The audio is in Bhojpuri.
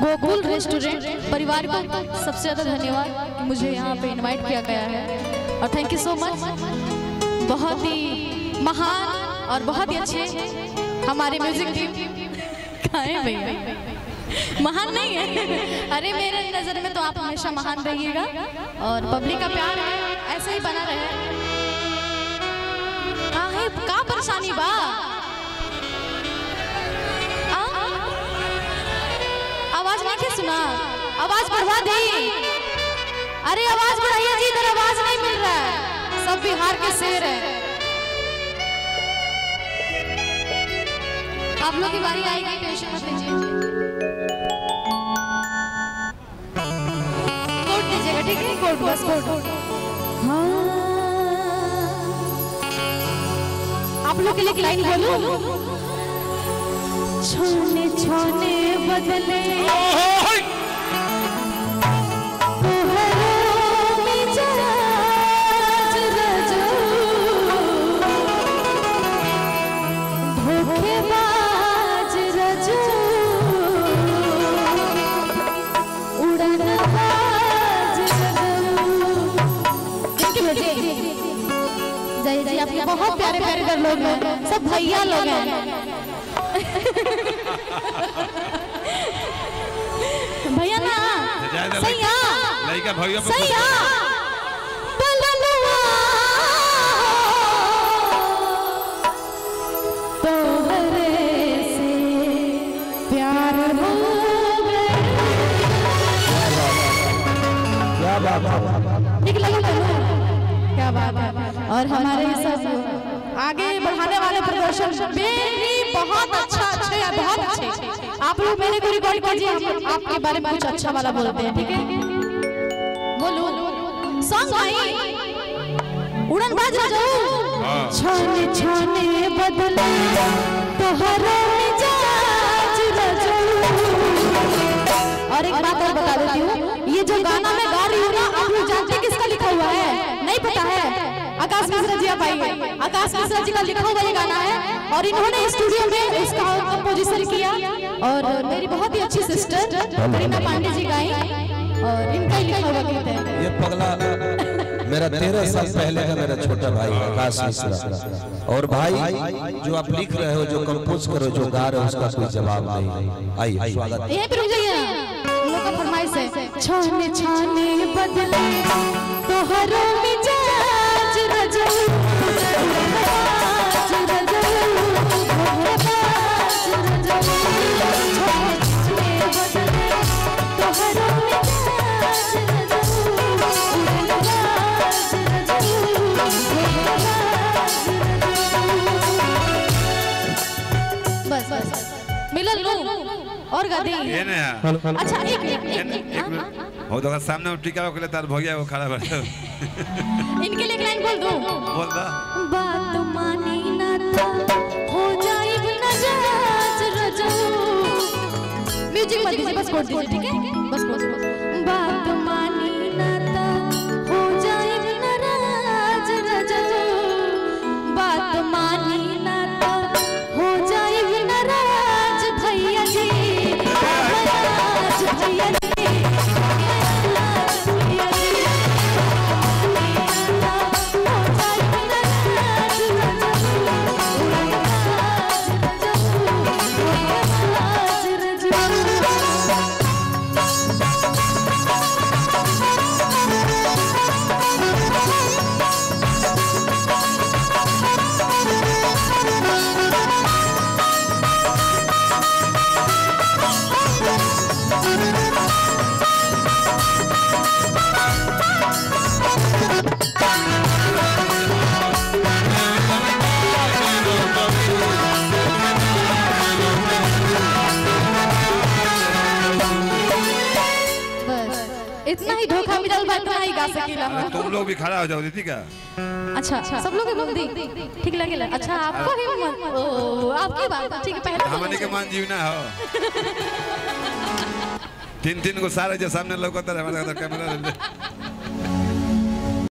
गोकुल रेस्टोरेंट परिवार को सबसे ज़्यादा धन्यवाद कि मुझे यहाँ पे इनवाइट किया गया है और थैंक यू सो मच। बहुत ही महान और बहुत ही अच्छे हमारे म्यूजिक टीम कहाँ भैया, महान नहीं है, अरे मेरे नज़र में तो आप हमेशा महान रहिएगा और पब्लिक का प्यार है ऐसे ही बना रहे। का परेशानी बा आवाज नहीं के सुना, आवाज बढ़वा दे, अरे आवाज बढ़ाइए जी, इधर आवाज नहीं मिल रहा है, सब बिहार के शेर है। आप लोग की बारी आएगी, टेंशन मत लीजिए। कोट दीजिएगा ठीक है, कोट बस कोट। हाँ आप लोग के लिए लाइन बोलूं, छोने छोने बदले धोखेबाज रजू उड़नबाज जय जय आपके बहुत प्यारे प्यारे लोग हैं, सब भैया लोग हैं। भैया ना सही है, लड़का भैया सही है, बललुआ तोहरे से प्यार हो गया। क्या बात है, ठीक लगा क्या बात है। और हमारे सब आगे बढ़ाने वाले प्रदर्शन बहुत अच्छा अच्छे है, बहुत अच्छे। आप लोग मेरे को रिकॉर्ड कीजिए, आपके बारे में कुछ अच्छा वाला बोलते हैं ठीक है। बोलो सॉन्ग भाई उड़नबाज रजू छोने छोने बदले तोहरा मिजाज रजू। और एक बात और बता देती हूँ, ये जो गाना मैं गा रही हूँ ना, आप लोग जानते हैं किसका लिखा हुआ है? नहीं पता है? आकाश मिश्रा जी आप आइए, आकाश मिश्रा जी का लिखा हुआ ये गाना है और इन्होंने स्टूडियो में इसका कंपोजिशन किया और मेरी बहुत ही अच्छी सिस्टर करीना पांडे जी गाई और इनका ही लिखा हुआ गीत है। ये पगला मेरा 13 साल पहले का मेरा छोटा भाई है आकाश मिश्रा। और भाई जो आप लिख रहे हो, जो कंपोज करो, जो गा रहे हो, उसका कोई जवाब नहीं। आइए स्वागत। यहीं पे रुक जाइए, लोग का फरमाइश है। छोने छोने बदले तोहरा मिजाज रजू मिलन लो और गा दे। अच्छा एक हो तो सामने टिका के लिए तार भगिया वो खड़ा बैठा इनके लिए लाइन बोल दो। बोल दा बात मानी ना तो हो जाए नाराज रजू। म्यूजिक मत दीजिए, बस कोड दीजिए ठीक है, बस कोड। बात मानी ना तो हो जाए नाराज रजू, बात मानी ना तो हो जाए नाराज भैया जी, भैया जी इतना ही धोखा मिलल बा, इतना ही गा सकीला। तुम लोग भी खड़ा हो जाओ दीदी का। अच्छा सब लोग बोल दी ठीक लगेला। अच्छा आपको ही ओ आपकी बात ठीक है। पहले हमने के मान जीवना हो तीन तीन को सारे जो सामने लोग हमारा कैमरा